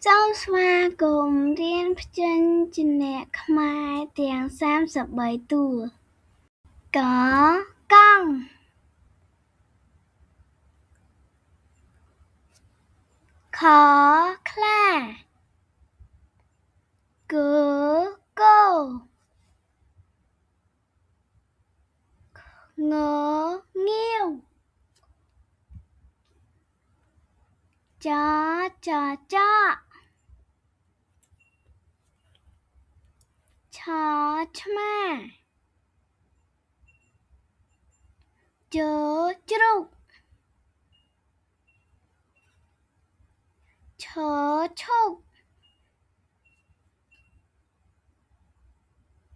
Trong sma cùng riêng chân nè mai tiếng 37 tuổi. Có con. Khó khla. Cứ cô. Ngớ nghiêu. Chó. Chó chma. Chớ trúc. Chớ trúc.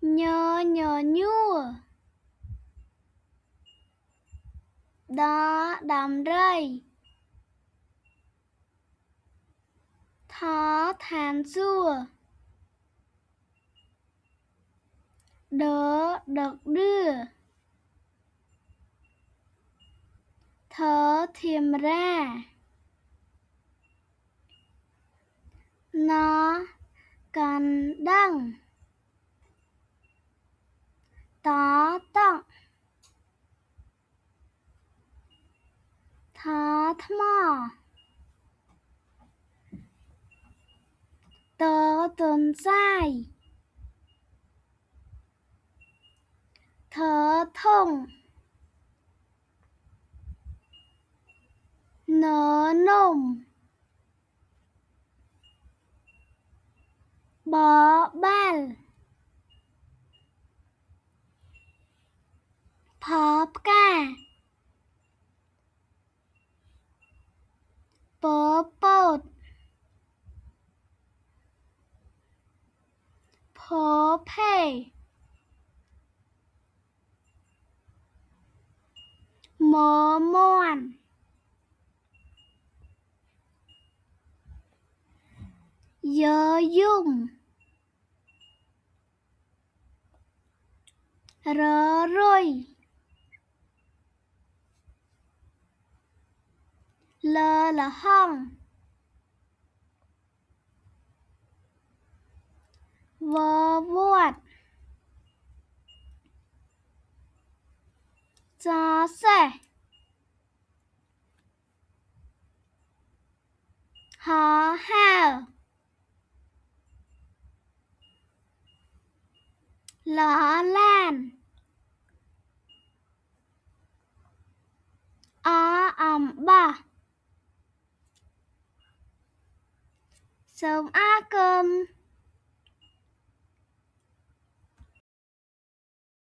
Nhớ nhua. Đó đầm rây. Thó than rùa. Đỡ đực đưa. Thớ thiềm ra. Nó cần đăng. Tó tọng. Thó thmò. Tớ tuần sai. Thớ thùng. Nớ nùng. Bó bal. Phóp ca. Bó bột. Phó phê. Mớ muôn. Dớ dung. Rớ rui. Lơ là hong. Vơ vuột. Gió sẻ. Hó hào. Ló lan. Ó ẩm bò. Sớm á cơm.